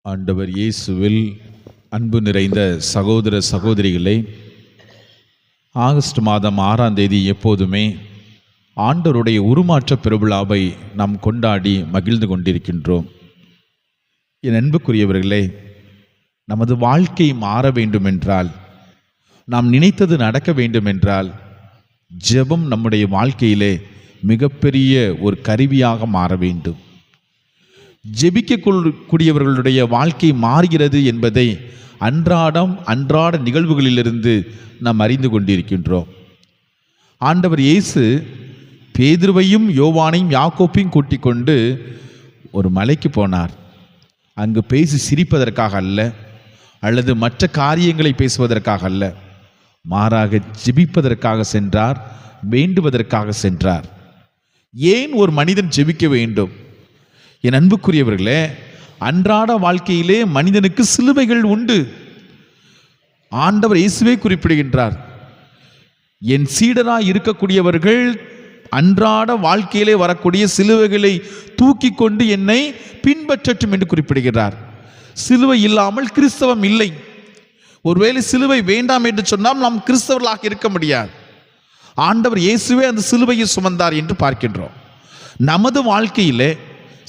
ஆண்டவர் இயேசுவில் அன்பு நிறைந்த சகோதர சகோதரிகளே, ஆகஸ்ட் மாதம் 6ஆம் தேதி எப்போதுமே ஆண்டவருடைய உருமாற்ற பெருவிழாவை நாம் கொண்டாடி மகிழ்ந்து கொண்டிருக்கின்றோம். என் அன்புக்குரியவர்களே, நமது வாழ்க்கை மாற வேண்டுமென்றால், நாம் நினைத்தது நடக்க வேண்டுமென்றால், ஜெபம் நம்முடைய வாழ்க்கையிலே மிகப்பெரிய ஒரு கருவியாக மாற வேண்டும். ஜெபிக்கக்கூடியவர்களுடைய வாழ்க்கை மாறுகிறது என்பதை அன்றாட நிகழ்வுகளிலிருந்து நாம் அறிந்து கொண்டிருக்கின்றோம். ஆண்டவர் இயேசு பேதுருவையும் யோவானையும் யாக்கோப்பையும் கூட்டிக் கொண்டு ஒரு மலைக்கு போனார். அங்கு பேசி சிரிப்பதற்காக அல்ல, அல்லது மற்ற காரியங்களை பேசுவதற்காக அல்ல, மாறாக ஜெபிப்பதற்காக சென்றார், வேண்டுவதற்காக சென்றார். ஏன் ஒரு மனிதன் ஜெபிக்க வேண்டும்? என் அன்புக்குரியவர்களே, அன்றாட வாழ்க்கையிலே மனிதனுக்கு சிலுவைகள் உண்டு. ஆண்டவர் இயேசுவே குறிப்பிடுகின்றார், என் சீடராய் இருக்கக்கூடியவர்கள் அன்றாட வாழ்க்கையிலே வரக்கூடிய சிலுவைகளை தூக்கி கொண்டு என்னை பின்பற்றட்டும் என்று குறிப்பிடுகிறார். சிலுவை இல்லாமல் கிறிஸ்தவம் இல்லை. ஒருவேளை சிலுவை வேண்டாம் என்று சொன்னால் நாம் கிறிஸ்தவர்களாக இருக்க முடியாது. ஆண்டவர் இயேசுவே அந்த சிலுவையை சுமந்தார் என்று பார்க்கின்றோம். நமது வாழ்க்கையிலே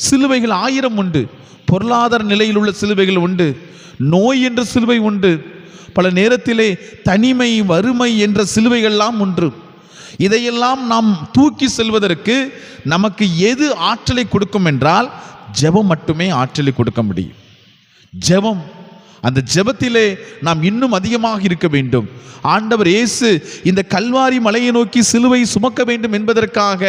சிலுவைகள் 1000 உண்டு. பொருளாதார நிலையில் உள்ள சிலுவைகள் உண்டு, நோய் என்ற சிலுவை உண்டு, பல நேரத்திலே தனிமை, வறுமை என்ற சிலுவைகள்லாம் உண்டு. இதையெல்லாம் நாம் தூக்கி செல்வதற்கு நமக்கு எது ஆற்றலை கொடுக்கும் என்றால், ஜெபம் மட்டுமே ஆற்றலை கொடுக்க முடியும். ஜெபம், அந்த ஜெபத்திலே நாம் இன்னும் அதிகமாக இருக்க வேண்டும். ஆண்டவர் இயேசு இந்த கல்வாரி மலையை நோக்கி சிலுவை சுமக்க வேண்டும் என்பதற்காக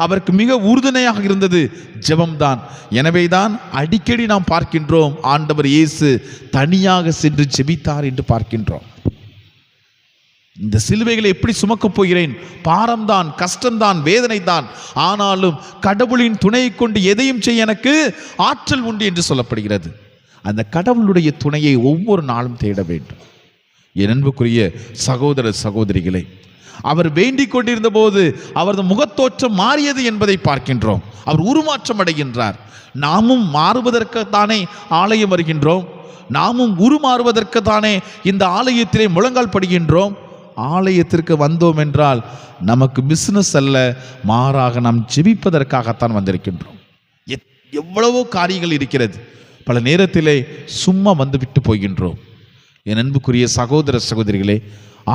அவருக்கு மிக உறுதுணையாக இருந்தது ஜெபம்தான். எனவேதான் அடிக்கடி நாம் பார்க்கின்றோம், ஆண்டவர் இயேசு தனியாக சென்று ஜெபித்தார் என்று பார்க்கின்றோம். இந்த சிலுவைகளை எப்படி சுமக்கப் போகிறேன்? பாரம்தான், கஷ்டம்தான், வேதனை தான். ஆனாலும் கடவுளின் துணையை கொண்டு எதையும் செய்ய எனக்கு ஆற்றல் உண்டு என்று சொல்லப்படுகிறது. அந்த கடவுளுடைய துணையை ஒவ்வொரு நாளும் தேட வேண்டும். என் அன்புக்குரிய சகோதர சகோதரிகளை, அவர் வேண்டிக் கொண்டிருந்த போது அவரது முகத்தோற்றம் மாறியது என்பதை பார்க்கின்றோம். அவர் உருமாற்றம் அடைகின்றார். நாமும் மாறுவதற்குத்தானே ஆலயம் வருகின்றோம். நாமும் உருமாறுவதற்குத்தானே இந்த ஆலயத்திலே முழங்கால் படுகின்றோம். ஆலயத்திற்கு வந்தோம் என்றால் நமக்கு பிசினஸ் அல்ல, மாறாக நாம் ஜெபிப்பதற்காகத்தான் வந்திருக்கின்றோம். எவ்வளவோ காரியங்கள் இருக்கிறது. பல நேரத்திலே சும்மா வந்துவிட்டு போகின்றோம். என் அன்புக்குரிய சகோதர சகோதரிகளே,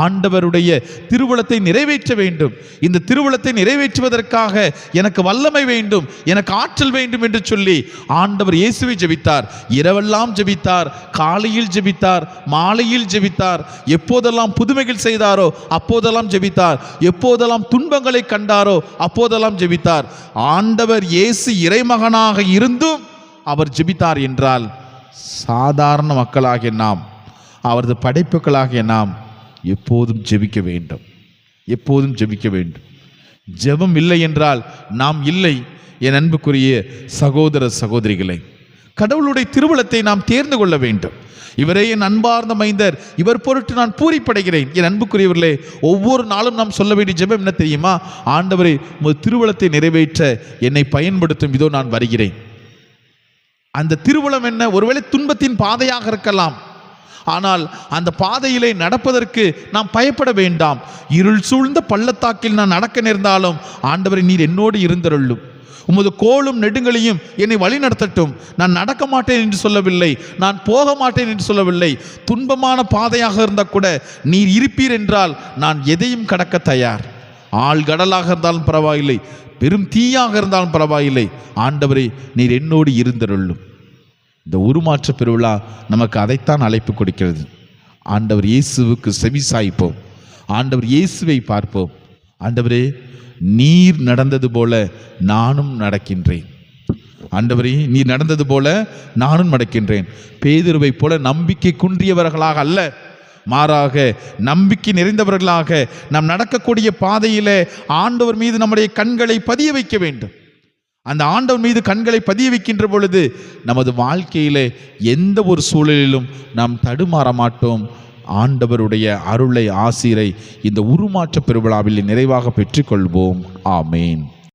ஆண்டவருடைய திருவுளத்தை நிறைவேற்ற வேண்டும். இந்த திருவுளத்தை நிறைவேற்றுவதற்காக எனக்கு வல்லமை வேண்டும், எனக்கு ஆற்றல் வேண்டும் என்று சொல்லி ஆண்டவர் இயேசுவை ஜெபித்தார். இரவெல்லாம் ஜெபித்தார், காலையில் ஜெபித்தார், மாலையில் ஜெபித்தார். எப்போதெல்லாம் புதுமைகள் செய்தாரோ அப்போதெல்லாம் ஜெபித்தார். எப்போதெல்லாம் துன்பங்களை கண்டாரோ அப்போதெல்லாம் ஜெபித்தார். ஆண்டவர் இயேசு இறைமகனாக இருந்தும் அவர் ஜெபித்தார் என்றால், சாதாரண மக்களாகிய நாம், அவரது படைப்புகளாகிய நாம் எப்போதும் ஜெபிக்க வேண்டும், எப்போதும் ஜெபிக்க வேண்டும். ஜெபம் இல்லை என்றால் நாம் இல்லை. என் அன்புக்குரிய சகோதர சகோதரிகளை, கடவுளுடைய திருவுளத்தை நாம் தேர்ந்து கொள்ள வேண்டும். இவரே என் அன்பார்ந்த மைந்தர், இவர் பொருட்டு நான் பூரிப்படைகிறேன். என் அன்புக்குரியவர்களே, ஒவ்வொரு நாளும் நாம் சொல்ல வேண்டிய ஜெபம் என்ன தெரியுமா? ஆண்டவரே, உமது திருவுளத்தை நிறைவேற்ற என்னை பயன்படுத்தும், இதோ நான் வருகிறேன். அந்த திருவுளம் என்ன? ஒருவேளை துன்பத்தின் பாதையாக இருக்கலாம். ஆனால் அந்த பாதையிலே நடப்பதற்கு நாம் பயப்பட வேண்டாம். இருள் சூழ்ந்த பள்ளத்தாக்கில் நான் நடக்க நேர்ந்தாலும் ஆண்டவரை நீர் என்னோடு இருந்தருளும். உமது கோலும் நெடுங்களையும் என்னை வழி நடத்தட்டும். நான் நடக்க மாட்டேன் என்று சொல்லவில்லை, நான் போக மாட்டேன் என்று சொல்லவில்லை. துன்பமான பாதையாக இருந்தால் கூட நீர் இருப்பீர் என்றால் நான் எதையும் கடக்க தயார். ஆழ்கடலாக இருந்தாலும் பரவாயில்லை, பெரும் தீயாக இருந்தாலும் பரவாயில்லை, ஆண்டவரே நீர் என்னோடு இருந்தருளும். இந்த உருமாற்ற பெருவிழா நமக்கு அதைத்தான் அழைப்பு கொடுக்கிறது. ஆண்டவர் இயேசுவுக்கு செவி சாய்ப்போம், ஆண்டவர் இயேசுவை பார்ப்போம். ஆண்டவரே, நீர் நடந்தது போல நானும் நடக்கின்றேன். ஆண்டவரே, நீர் நடந்தது போல நானும் நடக்கின்றேன். பேதுருவை போல நம்பிக்கை குன்றியவர்களாக அல்ல, மாறாக நம்பிக்கை நிறைந்தவர்களாக நாம் நடக்கக்கூடிய பாதையிலே ஆண்டவர் மீது நம்முடைய கண்களை பதிய வைக்க வேண்டும். அந்த ஆண்டவர் மீது கண்களை பதிய வைக்கின்ற பொழுது நமது வாழ்க்கையிலே எந்த ஒரு சூழலிலும் நாம் தடுமாற மாட்டோம். ஆண்டவருடைய அருளை, ஆசீரை இந்த உருமாற்ற பெருவிழாவில் நிறைவாக பெற்றுக்கொள்வோம். ஆமேன்.